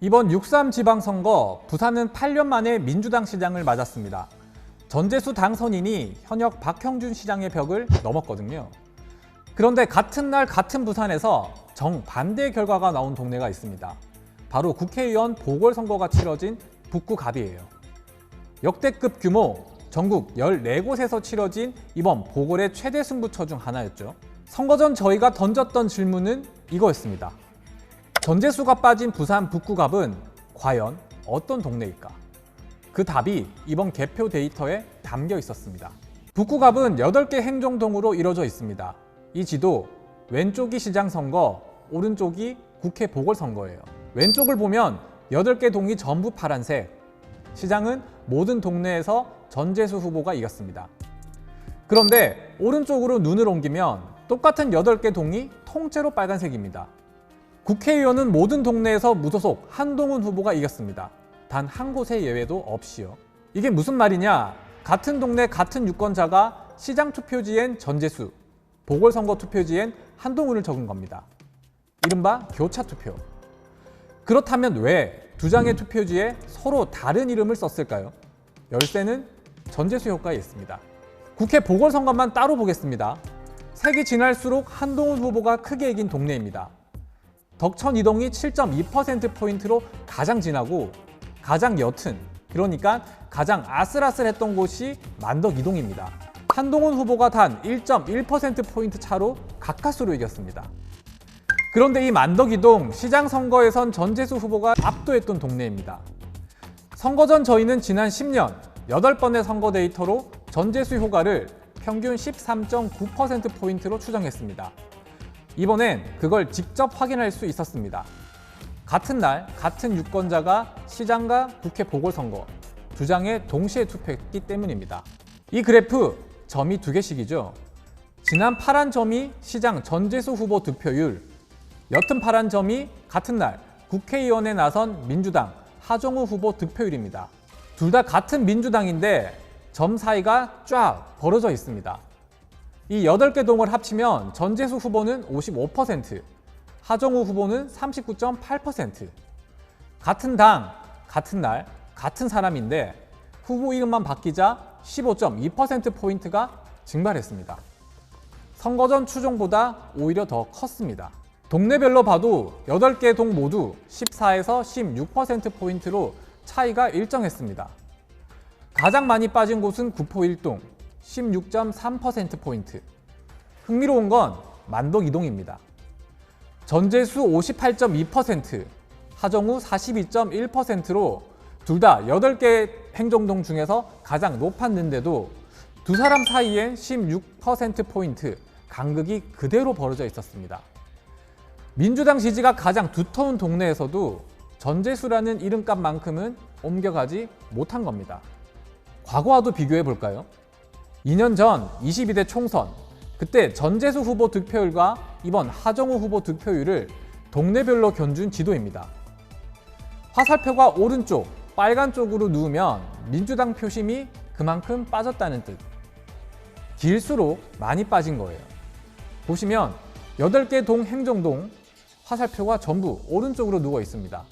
이번 6.3 지방선거, 부산은 8년 만에 민주당 시장을 맞았습니다. 전재수 당선인이 현역 박형준 시장의 벽을 넘었거든요. 그런데 같은 날 같은 부산에서 정반대 결과가 나온 동네가 있습니다. 바로 국회의원 보궐선거가 치러진 북구갑이에요. 역대급 규모, 전국 14곳에서 치러진 이번 보궐의 최대 승부처 중 하나였죠. 선거 전 저희가 던졌던 질문은 이거였습니다. 전재수가 빠진 부산 북구갑은 과연 어떤 동네일까? 그 답이 이번 개표 데이터에 담겨 있었습니다. 북구갑은 8개 행정동으로 이루어져 있습니다. 이 지도 왼쪽이 시장 선거, 오른쪽이 국회 보궐선거예요. 왼쪽을 보면 8개 동이 전부 파란색, 시장은 모든 동네에서 전재수 후보가 이겼습니다. 그런데 오른쪽으로 눈을 옮기면 똑같은 8개 동이 통째로 빨간색입니다. 국회의원은 모든 동네에서 무소속 한동훈 후보가 이겼습니다. 단 한 곳의 예외도 없이요. 이게 무슨 말이냐? 같은 동네 같은 유권자가 시장 투표지엔 전재수, 보궐선거 투표지엔 한동훈을 적은 겁니다. 이른바 교차 투표. 그렇다면 왜 두 장의 투표지에 서로 다른 이름을 썼을까요? 열쇠는 전재수 효과에 있습니다. 국회 보궐선거만 따로 보겠습니다. 색이 진할수록 한동훈 후보가 크게 이긴 동네입니다. 덕천 이동이 7.2%포인트로 가장 진하고 가장 옅은, 그러니까 가장 아슬아슬했던 곳이 만덕 이동입니다. 한동훈 후보가 단 1.1%포인트 차로 가까스로 이겼습니다. 그런데 이 만덕 이동, 시장 선거에선 전재수 후보가 압도했던 동네입니다. 선거 전 저희는 지난 10년 8번의 선거 데이터로 전재수 효과를 평균 13.9%포인트로 추정했습니다. 이번엔 그걸 직접 확인할 수 있었습니다. 같은 날 같은 유권자가 시장과 국회 보궐선거 두 장에 동시에 투표했기 때문입니다. 이 그래프 점이 2개씩이죠. 진한 파란 점이 시장 전재수 후보 득표율, 옅은 파란 점이 같은 날 국회의원에 나선 민주당 하정우 후보 득표율입니다. 둘 다 같은 민주당인데 점 사이가 쫙 벌어져 있습니다. 이 8개 동을 합치면 전재수 후보는 55%, 하정우 후보는 39.8%. 같은 당, 같은 날, 같은 사람인데 후보 이름만 바뀌자 15.2%포인트가 증발했습니다. 선거 전 추정보다 오히려 더 컸습니다. 동네별로 봐도 8개 동 모두 14에서 16%포인트로 차이가 일정했습니다. 가장 많이 빠진 곳은 구포 1동, 16.3%포인트. 흥미로운 건 만덕 이동입니다. 전재수 58.2%, 하정우 42.1%로 둘 다 8개 행정동 중에서 가장 높았는데도 두 사람 사이엔 16%포인트 간극이 그대로 벌어져 있었습니다. 민주당 지지가 가장 두터운 동네에서도 전재수라는 이름값만큼은 옮겨가지 못한 겁니다. 과거와도 비교해 볼까요? 2년 전 22대 총선, 그때 전재수 후보 득표율과 이번 하정우 후보 득표율을 동네별로 견준 지도입니다. 화살표가 오른쪽, 빨간 쪽으로 누우면 민주당 표심이 그만큼 빠졌다는 뜻. 길수록 많이 빠진 거예요. 보시면 8개 동 행정동 화살표가 전부 오른쪽으로 누워 있습니다.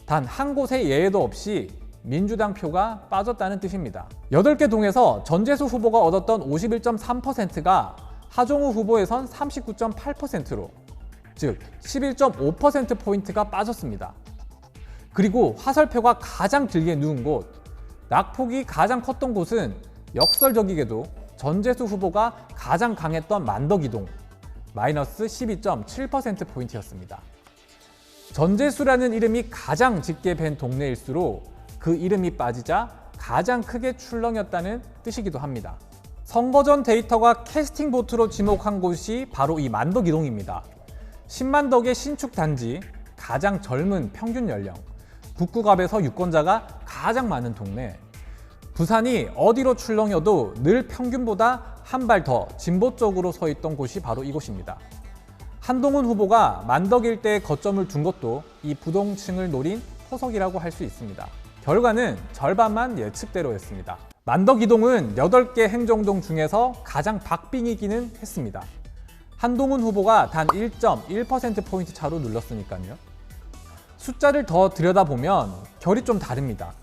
단 한 곳의 예외도 없이 민주당 표가 빠졌다는 뜻입니다. 8개 동에서 전재수 후보가 얻었던 51.3%가 하정우 후보에선 39.8%로, 즉 11.5%포인트가 빠졌습니다. 그리고 화살표가 가장 길게 누운 곳, 낙폭이 가장 컸던 곳은 역설적이게도 전재수 후보가 가장 강했던 만덕이동, 마이너스 12.7%포인트였습니다. 전재수라는 이름이 가장 짙게 밴 동네일수록 그 이름이 빠지자 가장 크게 출렁였다는 뜻이기도 합니다. 선거 전 데이터가 캐스팅 보트로 지목한 곳이 바로 이 만덕 이동입니다. 10만 덕의 신축 단지, 가장 젊은 평균 연령, 북구갑에서 유권자가 가장 많은 동네. 부산이 어디로 출렁여도 늘 평균보다 한 발 더 진보 쪽으로 서 있던 곳이 바로 이곳입니다. 한동훈 후보가 만덕 일대에 거점을 둔 것도 이 부동층을 노린 포석이라고 할 수 있습니다. 결과는 절반만 예측대로였습니다. 만덕 이동은 8개 행정동 중에서 가장 박빙이기는 했습니다. 한동훈 후보가 단 1.1%포인트 차로 눌렀으니까요. 숫자를 더 들여다보면 결이 좀 다릅니다.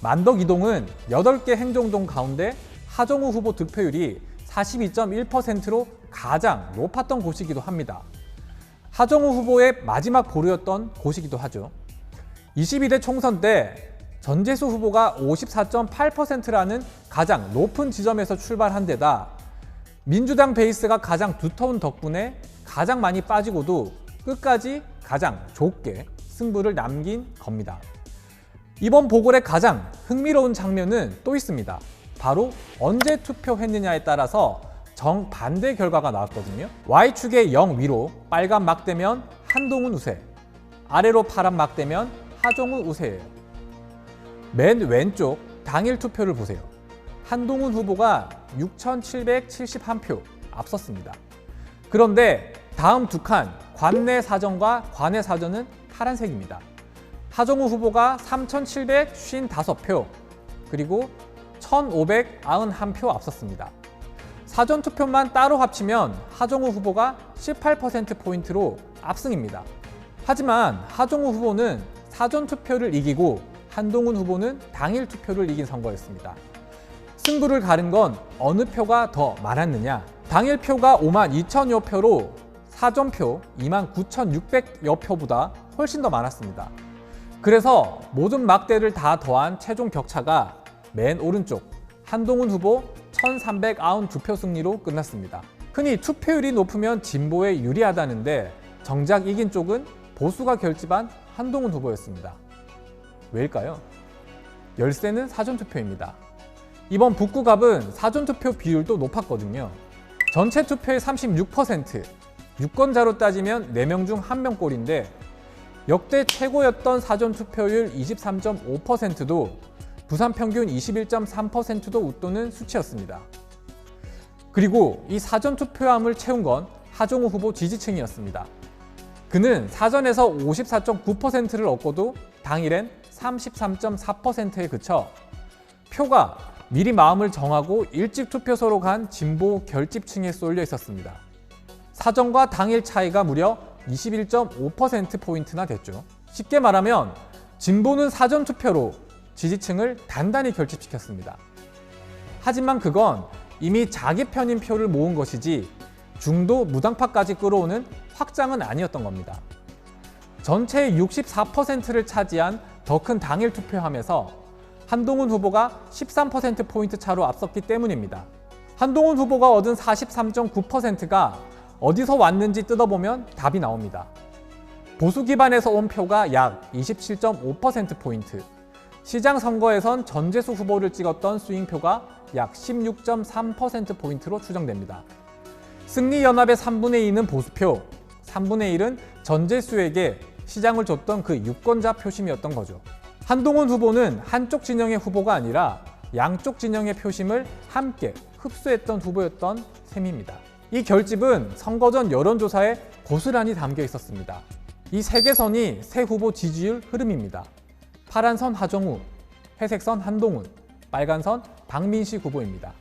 만덕이동은 8개 행정동 가운데 하정우 후보 득표율이 42.1%로 가장 높았던 곳이기도 합니다. 하정우 후보의 마지막 보루였던 곳이기도 하죠. 22대 총선 때 전재수 후보가 54.8%라는 가장 높은 지점에서 출발한 데다 민주당 베이스가 가장 두터운 덕분에 가장 많이 빠지고도 끝까지 가장 좁게 승부를 남긴 겁니다. 이번 보궐의 가장 흥미로운 장면은 또 있습니다. 바로 언제 투표했느냐에 따라서 정반대 결과가 나왔거든요. Y축의 0 위로 빨간 막대면 한동훈 우세, 아래로 파란 막대면 하정우 우세예요. 맨 왼쪽 당일 투표를 보세요. 한동훈 후보가 6,771표 앞섰습니다. 그런데 다음 두 칸 관내 사전과 관외 사전은 파란색입니다. 하정우 후보가 3,755표 그리고 1,591표 앞섰습니다. 사전투표만 따로 합치면 하정우 후보가 18%포인트로 압승입니다. 하지만 하정우 후보는 사전투표를 이기고 한동훈 후보는 당일 투표를 이긴 선거였습니다. 승부를 가른 건 어느 표가 더 많았느냐? 당일 표가 52,000여 표로 사전표 29,600여 표보다 훨씬 더 많았습니다. 그래서 모든 막대를 다 더한 최종 격차가 맨 오른쪽 한동훈 후보 1,392표 승리로 끝났습니다. 흔히 투표율이 높으면 진보에 유리하다는데 정작 이긴 쪽은 보수가 결집한 한동훈 후보였습니다. 왜일까요? 열쇠는 사전투표입니다. 이번 북구갑은 사전투표 비율도 높았거든요. 전체 투표의 36%, 유권자로 따지면 4명 중 1명 꼴인데 역대 최고였던 사전투표율 23.5%도 부산 평균 21.3%도 웃도는 수치였습니다. 그리고 이 사전투표함을 채운 건 하정우 후보 지지층이었습니다. 그는 사전에서 54.9%를 얻고도 당일엔 33.4%에 그쳐 표가 미리 마음을 정하고 일찍 투표소로 간 진보 결집층에 쏠려 있었습니다. 사전과 당일 차이가 무려 21.5%포인트나 됐죠. 쉽게 말하면 진보는 사전투표로 지지층을 단단히 결집시켰습니다. 하지만 그건 이미 자기 편인 표를 모은 것이지 중도 무당파까지 끌어오는 확장은 아니었던 겁니다. 전체의 64%를 차지한 더 큰 당일 투표함에서 한동훈 후보가 13%포인트 차로 앞섰기 때문입니다. 한동훈 후보가 얻은 43.9%가 어디서 왔는지 뜯어보면 답이 나옵니다. 보수 기반에서 온 표가 약 27.5%포인트, 시장 선거에선 전재수 후보를 찍었던 스윙표가 약 16.3%포인트로 추정됩니다. 승리연합의 3분의 2는 보수표, 3분의 1은 전재수에게 시장을 줬던 그 유권자 표심이었던 거죠. 한동훈 후보는 한쪽 진영의 후보가 아니라 양쪽 진영의 표심을 함께 흡수했던 후보였던 셈입니다. 이 결집은 선거 전 여론조사에 고스란히 담겨 있었습니다. 이 세 개선이 새 후보 지지율 흐름입니다. 파란 선 하정우, 회색 선 한동훈, 빨간 선 박민식 후보입니다.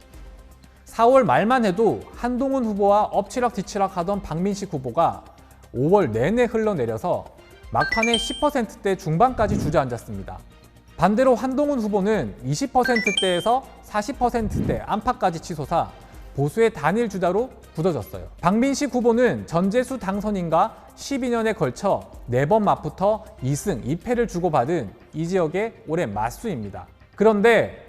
4월 말만 해도 한동훈 후보와 엎치락뒤치락 하던 박민식 후보가 5월 내내 흘러내려서 막판에 10%대 중반까지 주저앉았습니다. 반대로 한동훈 후보는 20%대에서 40%대 안팎까지 치솟아 보수의 단일 주자로 굳어졌어요. 박민식 후보는 전재수 당선인과 12년에 걸쳐 4번 맞붙어 2승 2패를 주고받은 이 지역의 오랜 맞수입니다. 그런데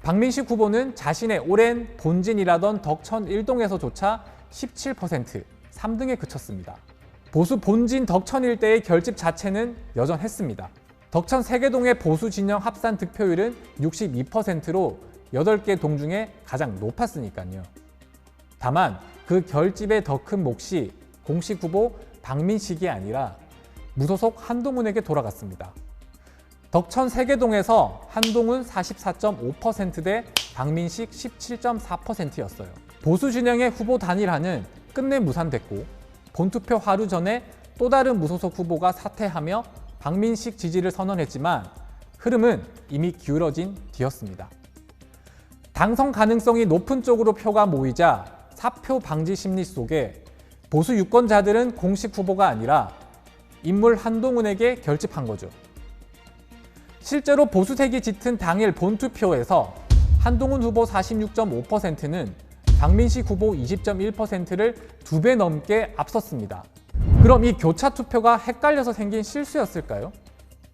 박민식 후보는 자신의 오랜 본진이라던 덕천 1동에서조차 17%, 3등에 그쳤습니다. 보수 본진 덕천 일대의 결집 자체는 여전했습니다. 덕천 3개 동의 보수 진영 합산 득표율은 62%로 8개 동 중에 가장 높았으니까요. 다만 그 결집의 더 큰 몫이 공식 후보 박민식이 아니라 무소속 한동훈에게 돌아갔습니다. 덕천 3개 동에서 한동훈 44.5%대 박민식 17.4%였어요. 보수 진영의 후보 단일화는 끝내 무산됐고 본투표 하루 전에 또 다른 무소속 후보가 사퇴하며 박민식 지지를 선언했지만 흐름은 이미 기울어진 뒤였습니다. 당선 가능성이 높은 쪽으로 표가 모이자 사표 방지 심리 속에 보수 유권자들은 공식 후보가 아니라 인물 한동훈에게 결집한 거죠. 실제로 보수색이 짙은 당일 본투표에서 한동훈 후보 46.5%는 박민식 후보 20.1%를 2배 넘게 앞섰습니다. 그럼 이 교차 투표가 헷갈려서 생긴 실수였을까요?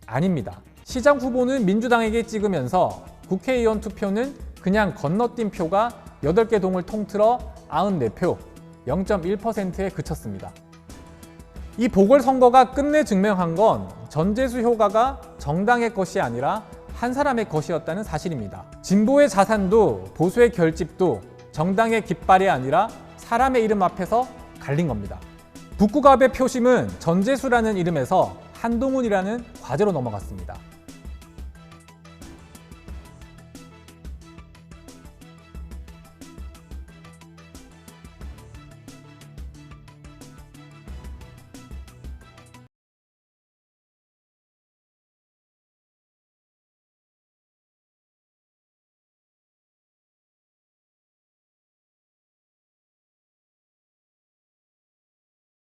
아닙니다. 시장 후보는 민주당에게 찍으면서 국회의원 투표는 그냥 건너뛴 표가 8개 동을 통틀어 94표, 0.1%에 그쳤습니다. 이 보궐선거가 끝내 증명한 건 전재수 효과가 정당의 것이 아니라 한 사람의 것이었다는 사실입니다. 진보의 자산도 보수의 결집도 정당의 깃발이 아니라 사람의 이름 앞에서 갈린 겁니다. 북구갑의 표심은 전재수라는 이름에서 한동훈이라는 과제로 넘어갔습니다.